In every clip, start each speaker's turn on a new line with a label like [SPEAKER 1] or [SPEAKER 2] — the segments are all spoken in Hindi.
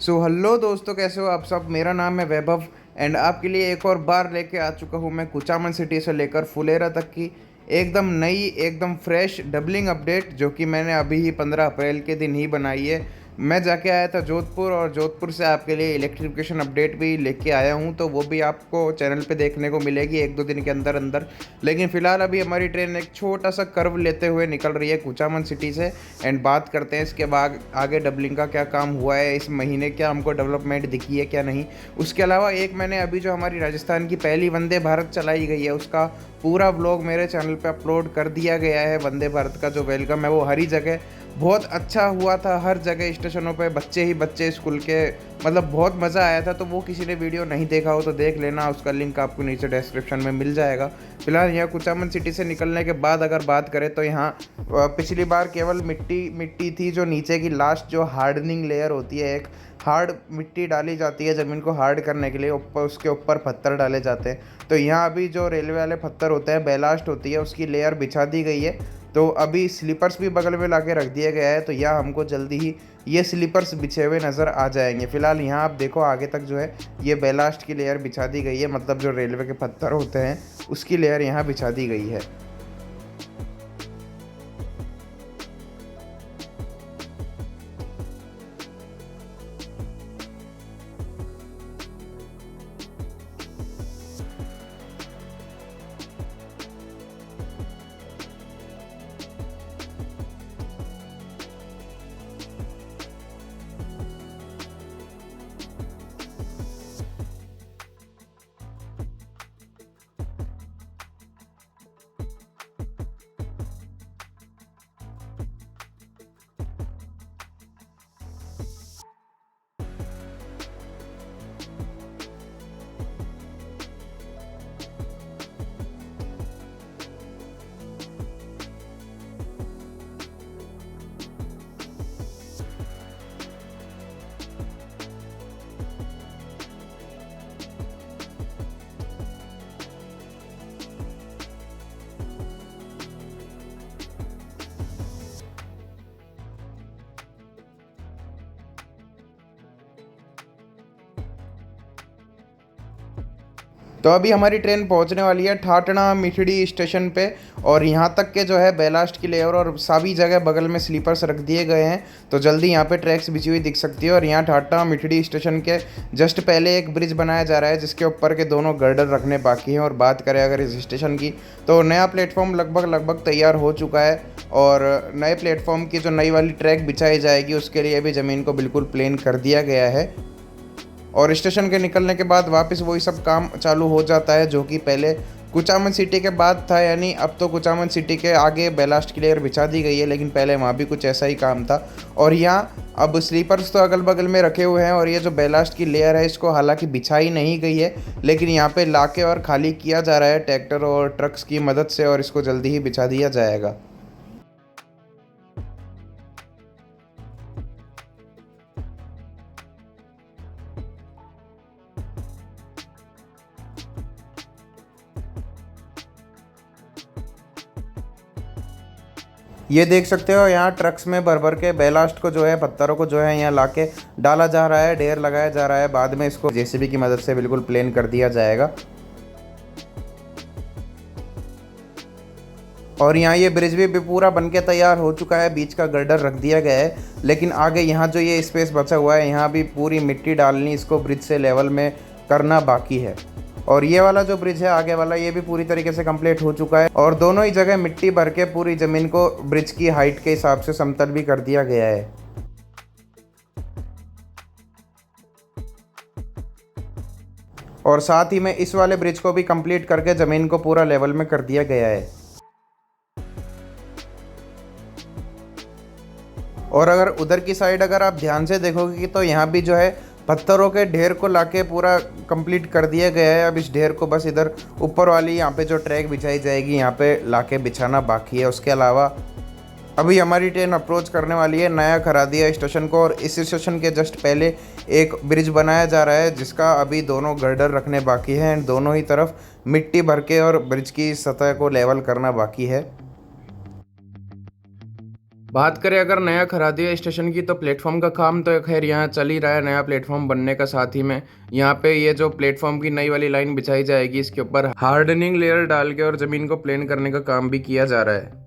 [SPEAKER 1] हेलो दोस्तों, कैसे हो आप सब। मेरा नाम है वैभव एंड आपके लिए एक और बार लेके आ चुका हूँ मैं कुचामन सिटी से लेकर फुलेरा तक की एकदम नई एकदम फ्रेश डबलिंग अपडेट, जो कि मैंने अभी ही 15 अप्रैल के दिन ही बनाई है। मैं जाके आया था जोधपुर और जोधपुर से आपके लिए इलेक्ट्रिफिकेशन अपडेट भी लेके आया हूँ, तो वो भी आपको चैनल पे देखने को मिलेगी एक दो दिन के अंदर अंदर। लेकिन फ़िलहाल अभी हमारी ट्रेन एक छोटा सा कर्व लेते हुए निकल रही है कुचामन सिटी से। एंड बात करते हैं इसके बाद आगे डबलिंग का क्या काम हुआ है इस महीने, क्या हमको डेवलपमेंट दिखी है क्या नहीं। उसके अलावा एक मैंने अभी जो हमारी राजस्थान की पहली वंदे भारत चलाई गई है उसका पूरा व्लॉग मेरे चैनल पे अपलोड कर दिया गया है। वंदे भारत का जो वेलकम है वो हर जगह बहुत अच्छा हुआ था, हर जगह स्टेशनों पे बच्चे ही बच्चे स्कूल के, मतलब बहुत मज़ा आया था। तो वो किसी ने वीडियो नहीं देखा हो तो देख लेना, उसका लिंक आपको नीचे डिस्क्रिप्शन में मिल जाएगा। फिलहाल यहाँ कुचामन सिटी से निकलने के बाद अगर बात करें तो यहाँ पिछली बार केवल मिट्टी मिट्टी थी, जो नीचे की लास्ट जो हार्डनिंग लेयर होती है, एक हार्ड मिट्टी डाली जाती है ज़मीन को हार्ड करने के लिए, ऊपर उसके ऊपर पत्थर डाले जाते हैं। तो यहाँ अभी जो रेलवे वाले पत्थर होते हैं, बेलास्ट होती है, उसकी लेयर बिछा दी गई है। तो अभी स्लीपर्स भी बगल में लाके रख दिया गया है, तो यहाँ हमको जल्दी ही ये स्लीपर्स बिछे हुए नज़र आ जाएंगे। फिलहाल यहाँ आप देखो आगे तक जो है ये बेलास्ट की लेयर बिछा दी गई है, मतलब जो रेलवे के पत्थर होते हैं उसकी लेयर यहाँ बिछा दी गई है। तो अभी हमारी ट्रेन पहुंचने वाली है ठाटना मिठड़ी स्टेशन पे। और यहाँ तक के जो है बेलास्ट की लेयर और सभी जगह बगल में स्लीपर्स रख दिए गए हैं, तो जल्दी यहाँ पे ट्रैक्स बिछी हुई दिख सकती है। और यहाँ ठाटना मिठड़ी स्टेशन के जस्ट पहले एक ब्रिज बनाया जा रहा है जिसके ऊपर के दोनों गर्डर रखने बाकी हैं। और बात करें अगर इस स्टेशन की, तो नया प्लेटफॉर्म लगभग तैयार हो चुका है। और नए प्लेटफॉर्म की जो नई वाली ट्रैक बिछाई जाएगी उसके लिए भी ज़मीन को बिल्कुल प्लेन कर दिया गया है। और स्टेशन के निकलने के बाद वापस वही सब काम चालू हो जाता है जो कि पहले कुचामन सिटी के बाद था। यानी अब तो कुचामन सिटी के आगे बेलास्ट की लेयर बिछा दी गई है, लेकिन पहले वहाँ भी कुछ ऐसा ही काम था। और यहाँ अब स्लीपर्स तो अगल बगल में रखे हुए हैं, और ये जो बेलास्ट की लेयर है इसको हालांकि बिछाई नहीं गई है, लेकिन यहाँ पे लाके और खाली किया जा रहा है ट्रैक्टर और ट्रक्स की मदद से, और इसको जल्दी ही बिछा दिया जाएगा। ये देख सकते हो यहाँ ट्रक्स में भर भर के बेलास्ट को जो है, पत्थरों को जो है यहाँ लाके डाला जा रहा है, ढेर लगाया जा रहा है। बाद में इसको जेसीबी की मदद से बिल्कुल प्लेन कर दिया जाएगा। और यहाँ ये ब्रिज भी पूरा बन के तैयार हो चुका है, बीच का गर्डर रख दिया गया है। लेकिन आगे यहाँ जो ये स्पेस बचा हुआ है, यहाँ भी पूरी मिट्टी डालनी, इसको ब्रिज से लेवल में करना बाकी है। और ये वाला जो ब्रिज है आगे वाला, ये भी पूरी तरीके से कंप्लीट हो चुका है, और दोनों ही जगह मिट्टी भर के पूरी ज़मीन को ब्रिज की हाइट के हिसाब से समतल भी कर दिया गया है। और साथ ही में इस वाले ब्रिज को भी कंप्लीट करके ज़मीन को पूरा लेवल में कर दिया गया है। और अगर उधर की साइड अगर आप ध्यान से देखोगे कि तो यहाँ भी जो है पत्थरों के ढेर को लाके पूरा कंप्लीट कर दिया गया है। अब इस ढेर को बस इधर ऊपर वाली यहाँ पे जो ट्रैक बिछाई जाएगी यहाँ पे लाके बिछाना बाकी है। उसके अलावा अभी हमारी ट्रेन अप्रोच करने वाली है नया खरादिया स्टेशन को, और इस स्टेशन के जस्ट पहले एक ब्रिज बनाया जा रहा है जिसका अभी दोनों गर्डर रखने बाकी हैं एंड दोनों ही तरफ मिट्टी भर के और ब्रिज की सतह को लेवल करना बाकी है। बात करें अगर नया खरादिया स्टेशन की, तो प्लेटफॉर्म का काम तो खैर यहाँ चल ही रहा है, नया प्लेटफॉर्म बनने का। साथ ही में यहाँ पे ये जो प्लेटफॉर्म की नई वाली लाइन बिछाई जाएगी, इसके ऊपर हार्डनिंग लेयर डाल के और ज़मीन को प्लेन करने का काम भी किया जा रहा है।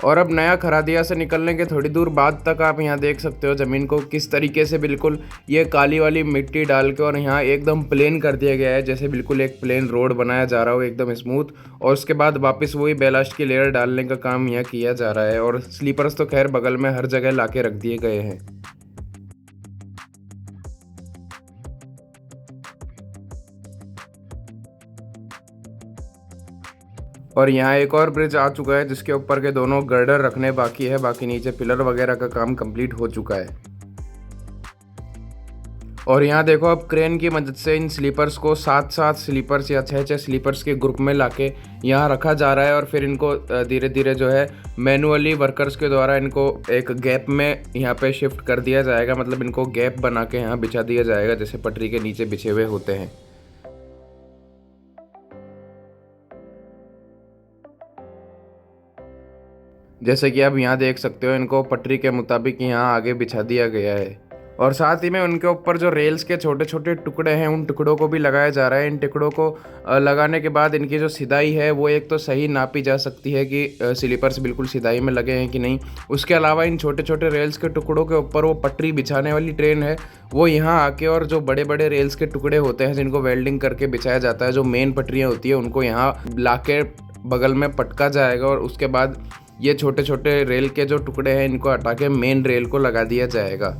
[SPEAKER 1] और अब नया खरादिया से निकलने के थोड़ी दूर बाद तक आप यहाँ देख सकते हो ज़मीन को किस तरीके से बिल्कुल ये काली वाली मिट्टी डाल के और यहाँ एकदम प्लेन कर दिया गया है, जैसे बिल्कुल एक प्लेन रोड बनाया जा रहा हो एकदम स्मूथ। और उसके बाद वापस वही बेलास्ट की लेयर डालने का काम यहाँ किया जा रहा है। और स्लीपर्स तो खैर बगल में हर जगह ला के रख दिए गए हैं। और यहाँ एक और ब्रिज आ चुका है जिसके ऊपर के दोनों गर्डर रखने बाकी है, बाकी नीचे पिलर वगैरह का काम कंप्लीट हो चुका है। और यहाँ देखो अब क्रेन की मदद से इन स्लीपर्स को 7-7 स्लीपर्स या 6-6 स्लीपर्स के ग्रुप में लाके यहाँ रखा जा रहा है। और फिर इनको धीरे धीरे जो है मैनुअली वर्कर्स के द्वारा इनको एक गैप में यहाँ पे शिफ्ट कर दिया जाएगा, मतलब इनको गैप बना के यहाँ बिछा दिया जाएगा जैसे पटरी के नीचे बिछे हुए होते हैं। जैसे कि आप यहाँ देख सकते हो, इनको पटरी के मुताबिक यहाँ आगे बिछा दिया गया है। और साथ ही में उनके ऊपर जो रेल्स के छोटे छोटे टुकड़े हैं, उन टुकड़ों को भी लगाया जा रहा है। इन टुकड़ों को लगाने के बाद इनकी जो सिदाई है वो एक तो सही नापी जा सकती है कि स्लीपर्स बिल्कुल सिदाई में लगे हैं कि नहीं। उसके अलावा इन छोटे छोटे रेल्स के टुकड़ों के ऊपर वो पटरी बिछाने वाली ट्रेन है, वो यहाँ आके और जो बड़े बड़े रेल्स के टुकड़े होते हैं जिनको वेल्डिंग करके बिछाया जाता है, जो मेन पटरियाँ होती है, उनको यहाँ ला के बगल में पटका जाएगा। और उसके बाद ये छोटे छोटे रेल के जो टुकड़े हैं इनको हटा के मेन रेल को लगा दिया जाएगा।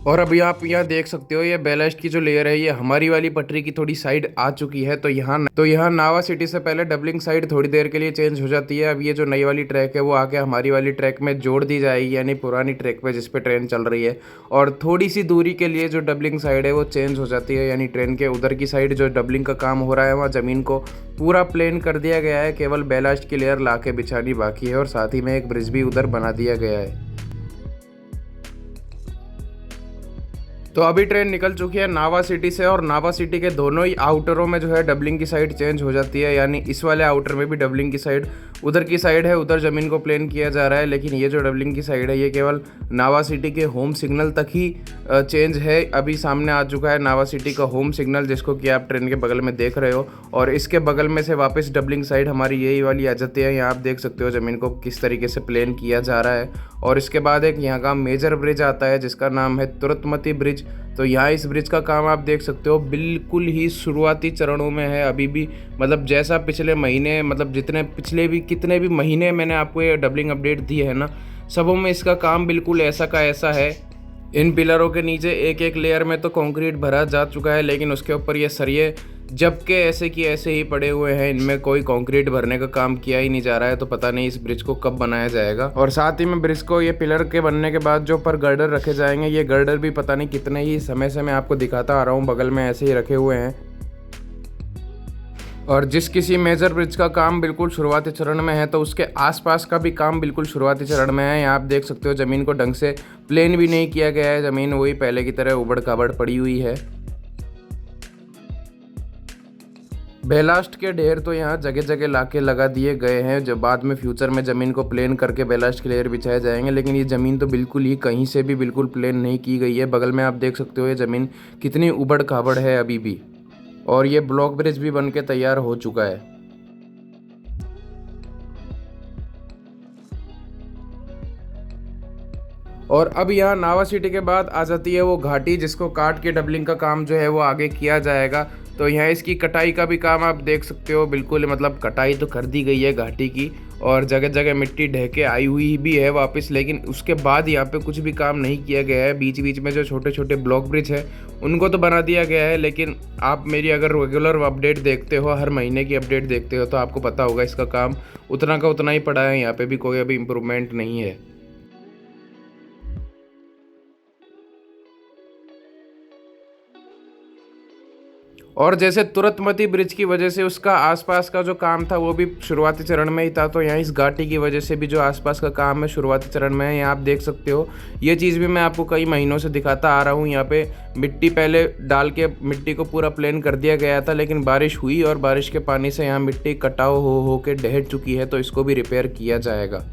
[SPEAKER 1] और अभी आप यहाँ देख सकते हो, ये बेलास्ट की जो लेयर है ये हमारी वाली पटरी की थोड़ी साइड आ चुकी है। तो यहाँ नावा सिटी से पहले डबलिंग साइड थोड़ी देर के लिए चेंज हो जाती है। अब ये जो नई वाली ट्रैक है वो आके हमारी वाली ट्रैक में जोड़ दी जाएगी, यानी पुरानी ट्रैक पे जिस पे ट्रेन चल रही है। और थोड़ी सी दूरी के लिए जो डबलिंग साइड है वो चेंज हो जाती है, यानी ट्रेन के उधर की साइड जो डबलिंग का काम हो रहा है वहाँ ज़मीन को पूरा प्लेन कर दिया गया है, केवल बेलास्ट की लेयर ला के बिछानी बाकी है। और साथ ही में एक ब्रिज भी उधर बना दिया गया है। तो अभी ट्रेन निकल चुकी है नावा सिटी से, और नावा सिटी के दोनों ही आउटरों में जो है डबलिंग की साइड चेंज हो जाती है, यानी इस वाले आउटर में भी डबलिंग की साइड उधर की साइड है, उधर ज़मीन को प्लेन किया जा रहा है। लेकिन ये जो डबलिंग की साइड है ये केवल नावा सिटी के होम सिग्नल तक ही चेंज है। अभी सामने आ चुका है नावा सिटी का होम सिग्नल, जिसको कि आप ट्रेन के बगल में देख रहे हो। और इसके बगल में से वापस डबलिंग साइड हमारी यही वाली आ जाती है। यहाँ आप देख सकते हो ज़मीन को किस तरीके से प्लेन किया जा रहा है। और इसके बाद एक यहाँ का मेजर ब्रिज आता है जिसका नाम है तुरतमती ब्रिज। तो यहाँ इस ब्रिज का काम आप देख सकते हो बिल्कुल ही शुरुआती चरणों में है अभी भी। मतलब जैसा पिछले महीने, मतलब जितने पिछले भी कितने भी महीने मैंने आपको ये डबलिंग अपडेट दी है ना, सबों में इसका काम बिल्कुल ऐसा का ऐसा है। इन पिलरों के नीचे एक एक लेयर में तो कंक्रीट भरा जा चुका है, लेकिन उसके ऊपर ये सरिये जबकि ऐसे की ऐसे ही पड़े हुए हैं, इनमें कोई कंक्रीट भरने का काम किया ही नहीं जा रहा है। तो पता नहीं इस ब्रिज को कब बनाया जाएगा। और साथ ही में ब्रिज को ये पिलर के बनने के बाद जो ऊपर गर्डर रखे जाएंगे, ये गर्डर भी पता नहीं कितने ही समय से मैं आपको दिखाता आ रहा हूँ, बगल में ऐसे ही रखे हुए हैं। और जिस किसी मेजर ब्रिज का काम बिल्कुल शुरुआती चरण में है, तो उसके आसपास का भी काम बिल्कुल शुरुआती चरण में है। यहाँ आप देख सकते हो ज़मीन को ढंग से प्लेन भी नहीं किया गया है, ज़मीन वही पहले की तरह उबड़ खाबड़ पड़ी हुई है। बेलास्ट के ढेर तो यहाँ जगह जगह लाके लगा दिए गए हैं, जब बाद में फ्यूचर में ज़मीन को प्लेन करके बेलास्ट के लेयर बिछाए जाएंगे। लेकिन ये ज़मीन तो बिल्कुल ही कहीं से भी बिल्कुल प्लेन नहीं की गई है। बगल में आप देख सकते हो ये ज़मीन कितनी उबड़ खाबड़ है अभी भी। और ये ब्लॉक ब्रिज भी बन के तैयार हो चुका है। और अब यहाँ नावा सिटी के बाद आ जाती है वो घाटी, जिसको काट के डबलिंग का काम जो है वो आगे किया जाएगा। तो यहाँ इसकी कटाई का भी काम आप देख सकते हो, बिल्कुल मतलब कटाई तो कर दी गई है घाटी की, और जगह जगह मिट्टी ढह के आई हुई भी है वापस। लेकिन उसके बाद यहाँ पे कुछ भी काम नहीं किया गया है। बीच बीच में जो छोटे छोटे ब्लॉक ब्रिज है उनको तो बना दिया गया है, लेकिन आप मेरी अगर रेगुलर अपडेट देखते हो, हर महीने की अपडेट देखते हो, तो आपको पता होगा इसका काम उतना का उतना ही पड़ा है। यहाँ पे भी कोई अभी इम्प्रूवमेंट नहीं है। और जैसे तुरंतमती ब्रिज की वजह से उसका आसपास का जो काम था वो भी शुरुआती चरण में ही था, तो यहाँ इस घाटी की वजह से भी जो आसपास का काम है शुरुआती चरण में है। यहाँ आप देख सकते हो, ये चीज़ भी मैं आपको कई महीनों से दिखाता आ रहा हूँ। यहाँ पे मिट्टी पहले डाल के मिट्टी को पूरा प्लेन कर दिया गया था, लेकिन बारिश हुई और बारिश के पानी से यहाँ मिट्टी कटाव हो के ढह चुकी है, तो इसको भी रिपेयर किया जाएगा।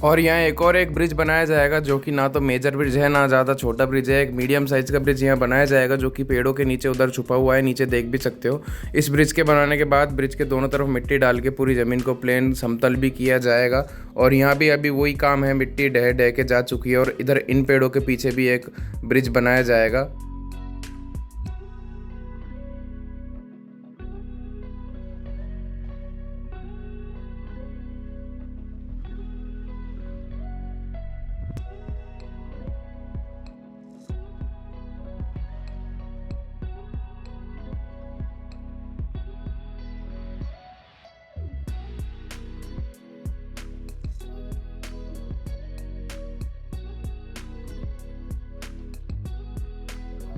[SPEAKER 1] और यहाँ एक ब्रिज बनाया जाएगा जो कि ना तो मेजर ब्रिज है ना ज़्यादा छोटा ब्रिज है, एक मीडियम साइज़ का ब्रिज यहाँ बनाया जाएगा जो कि पेड़ों के नीचे उधर छुपा हुआ है, नीचे देख भी सकते हो। इस ब्रिज के बनाने के बाद ब्रिज के दोनों तरफ मिट्टी डाल के पूरी ज़मीन को प्लेन समतल भी किया जाएगा। और यहाँ भी अभी वही काम है, मिट्टी ढह ढह के जा चुकी है और इधर इन पेड़ों के पीछे भी एक ब्रिज बनाया जाएगा।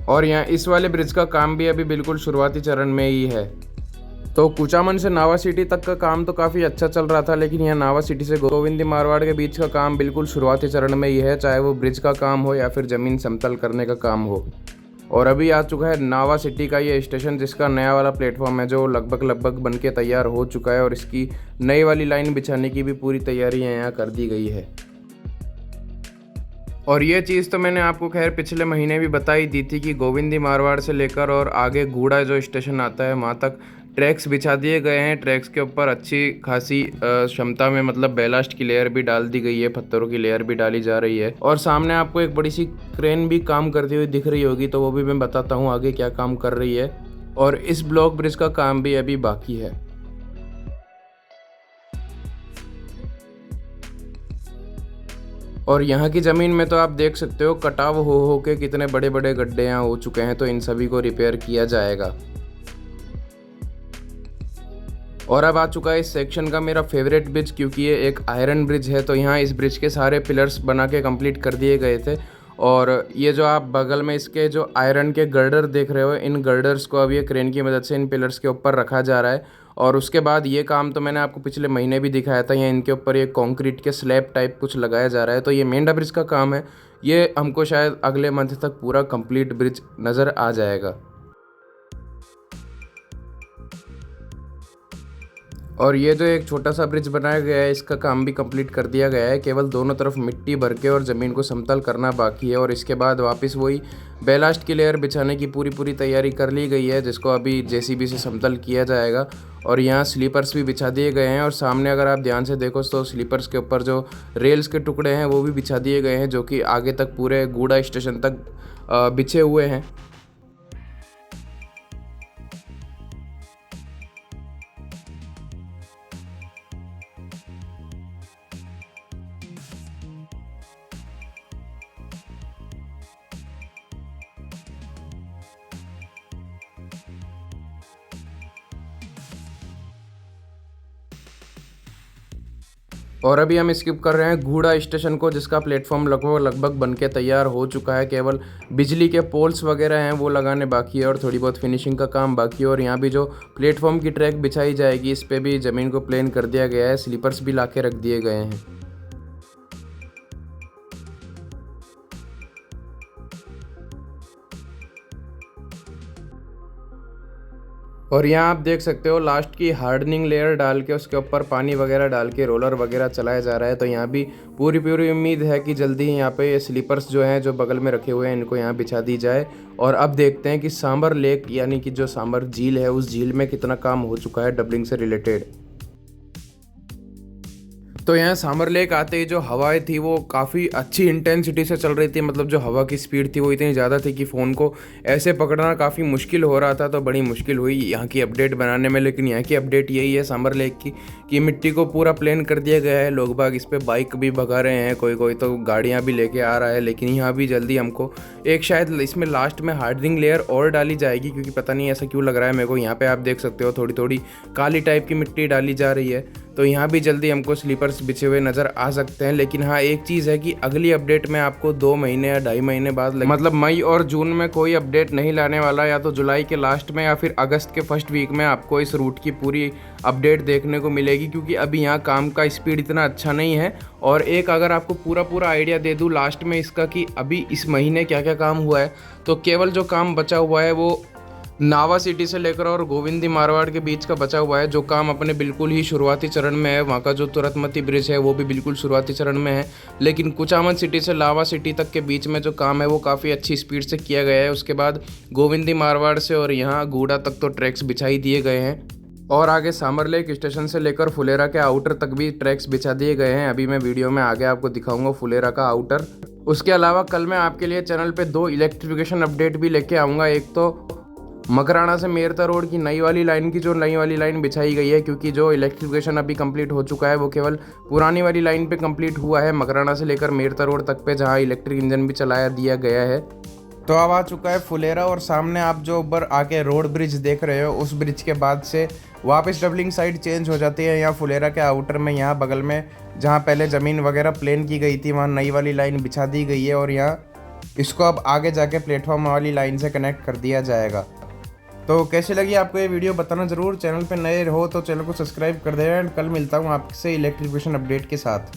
[SPEAKER 1] और यहाँ इस वाले ब्रिज का काम भी अभी बिल्कुल शुरुआती चरण में ही है। तो कुचामन से नावा सिटी तक का काम तो काफ़ी अच्छा चल रहा था, लेकिन यहाँ नावा सिटी से गोविंदी मारवाड़ के बीच का काम बिल्कुल शुरुआती चरण में ही है, चाहे वो ब्रिज का काम हो या फिर ज़मीन समतल करने का काम हो। और अभी आ चुका है नावा सिटी का ये स्टेशन, जिसका नया वाला प्लेटफॉर्म है जो लगभग बन के तैयार हो चुका है और इसकी नई वाली लाइन बिछाने की भी पूरी तैयारी यहाँ कर दी गई है। और ये चीज़ तो मैंने आपको खैर पिछले महीने भी बताई दी थी कि गोविंदी मारवाड़ से लेकर और आगे गूड़ा जो स्टेशन आता है वहाँ तक ट्रैक्स बिछा दिए गए हैं। ट्रैक्स के ऊपर अच्छी खासी क्षमता में मतलब बेलास्ट की लेयर भी डाल दी गई है, पत्थरों की लेयर भी डाली जा रही है। और सामने आपको एक बड़ी सी क्रेन भी काम करती हुई दिख रही होगी, तो वो भी मैं बताता हूँ आगे क्या काम कर रही है। और इस ब्लॉक ब्रिज का काम भी अभी बाकी है। और यहाँ की ज़मीन में तो आप देख सकते हो कटाव हो के कितने बड़े बड़े गड्ढे यहाँ हो चुके हैं, तो इन सभी को रिपेयर किया जाएगा। और अब आ चुका है इस सेक्शन का मेरा फेवरेट ब्रिज, क्योंकि ये एक आयरन ब्रिज है। तो यहाँ इस ब्रिज के सारे पिलर्स बना के कंप्लीट कर दिए गए थे। और ये जो आप बगल में इसके जो आयरन के गर्डर देख रहे हो, इन गर्डर्स को अब ये क्रेन की मदद से इन पिलर्स के ऊपर रखा जा रहा है। और उसके बाद ये काम तो मैंने आपको पिछले महीने भी दिखाया था, यहाँ इनके ऊपर ये कंक्रीट के स्लैब टाइप कुछ लगाया जा रहा है। तो ये मेंढा ब्रिज का काम है, ये हमको शायद अगले मंथ तक पूरा कंप्लीट ब्रिज नज़र आ जाएगा। और ये जो एक छोटा सा ब्रिज बनाया गया है, इसका काम भी कंप्लीट कर दिया गया है। केवल दोनों तरफ मिट्टी भर के और ज़मीन को समतल करना बाकी है। और इसके बाद वापस वही बेलास्ट की लेयर बिछाने की पूरी तैयारी कर ली गई है, जिसको अभी जेसीबी से समतल किया जाएगा। और यहाँ स्लीपर्स भी बिछा दिए गए हैं। और सामने अगर आप ध्यान से देखो तो स्लीपर्स के ऊपर जो रेल्स के टुकड़े हैं वो भी बिछा दिए गए हैं, जो कि आगे तक पूरे गूड़ा स्टेशन तक बिछे हुए हैं। और अभी हम स्किप कर रहे हैं घूड़ा स्टेशन को, जिसका प्लेटफॉर्म लगभग बन के तैयार हो चुका है। केवल बिजली के पोल्स वगैरह हैं वो लगाने बाकी है और थोड़ी बहुत फिनिशिंग का काम बाकी है। और यहाँ भी जो प्लेटफॉर्म की ट्रैक बिछाई जाएगी, इस पर भी ज़मीन को प्लेन कर दिया गया है, स्लीपर्स भी ला के रख दिए गए हैं। और यहाँ आप देख सकते हो लास्ट की हार्डनिंग लेयर डाल के उसके ऊपर पानी वगैरह डाल के रोलर वगैरह चलाया जा रहा है। तो यहाँ भी पूरी उम्मीद है कि जल्दी ही यहाँ पे ये स्लीपर्स जो हैं जो बगल में रखे हुए हैं इनको यहाँ बिछा दी जाए। और अब देखते हैं कि सांबर लेक यानी कि जो सांबर झील है उस झील में कितना काम हो चुका है डबलिंग से रिलेटेड। तो यहाँ सांबर लेक आते ही जो हवाएं थी वो काफ़ी अच्छी इंटेंसिटी से चल रही थी, मतलब जो हवा की स्पीड थी वो इतनी ज़्यादा थी कि फ़ोन को ऐसे पकड़ना काफ़ी मुश्किल हो रहा था। तो बड़ी मुश्किल हुई यहाँ की अपडेट बनाने में, लेकिन यहाँ की अपडेट यही है सांबर लेक की कि मिट्टी को पूरा प्लेन कर दिया गया है। लोग बाग इस पर बाइक भी भगा रहे हैं, कोई तो गाड़ियाँ भी लेके आ रहा है। लेकिन यहाँ भी जल्दी हमको एक शायद इसमें लास्ट में हार्डनिंग लेयर और डाली जाएगी, क्योंकि पता नहीं ऐसा क्यों लग रहा है मेरे को। यहाँ पर आप देख सकते हो थोड़ी काली टाइप की मिट्टी डाली जा रही है। तो यहाँ भी जल्दी हमको स्लीपर्स बिछे हुए नज़र आ सकते हैं। लेकिन हाँ, एक चीज़ है कि अगली अपडेट में आपको 2 महीने या 2.5 महीने बाद मतलब मई और जून में कोई अपडेट नहीं लाने वाला, या तो जुलाई के लास्ट में या फिर अगस्त के फर्स्ट वीक में आपको इस रूट की पूरी अपडेट देखने को मिलेगी, क्योंकि अभी यहाँ काम का स्पीड इतना अच्छा नहीं है। और एक अगर आपको पूरा आइडिया दे दूँ लास्ट में इसका कि अभी इस महीने क्या क्या काम हुआ है, तो केवल जो काम बचा हुआ है वो नावा सिटी से लेकर और गोविंदी मारवाड़ के बीच का बचा हुआ है, जो काम अपने बिल्कुल ही शुरुआती चरण में है। वहाँ का जो तुरतमती ब्रिज है वो भी बिल्कुल शुरुआती चरण में है। लेकिन कुचामन सिटी से लावा सिटी तक के बीच में जो काम है वो काफ़ी अच्छी स्पीड से किया गया है। उसके बाद गोविंदी मारवाड़ से और यहाँ गूड़ा तक तो ट्रैक्स बिछाई दिए गए हैं, और आगे सामरलेक स्टेशन से लेकर फुलेरा के आउटर तक भी ट्रैक्स बिछा दिए गए हैं। अभी मैं वीडियो में आगे आपको दिखाऊंगा फुलेरा का आउटर। उसके अलावा कल मैं आपके लिए चैनल पे 2 इलेक्ट्रिफिकेशन अपडेट भी लेके आऊँगा। एक तो मकराना से मेरता रोड की नई वाली लाइन की जो नई वाली लाइन बिछाई गई है, क्योंकि जो इलेक्ट्रिफिकेशन अभी कंप्लीट हो चुका है वो केवल पुरानी वाली लाइन पे कंप्लीट हुआ है, मकराना से लेकर मेरता रोड तक पे, जहाँ इलेक्ट्रिक इंजन भी चलाया दिया गया है। तो अब आ चुका है फुलेरा, और सामने आप जो ऊपर आके रोड ब्रिज देख रहे हो, उस ब्रिज के बाद से वापस डबलिंग साइड चेंज हो जाती है। यहाँ फुलेरा के आउटर में यहाँ बगल में जहाँ पहले ज़मीन वगैरह प्लेन की गई थी, वहाँ नई वाली लाइन बिछा दी गई है, और यहाँ इसको अब आगे जाके प्लेटफॉर्म वाली लाइन से कनेक्ट कर दिया जाएगा। तो कैसी लगी आपको ये वीडियो बताना ज़रूर। चैनल पे नए हो तो चैनल को सब्सक्राइब कर देना। कल मिलता हूँ आपसे इलेक्ट्रिफिकेशन अपडेट के साथ।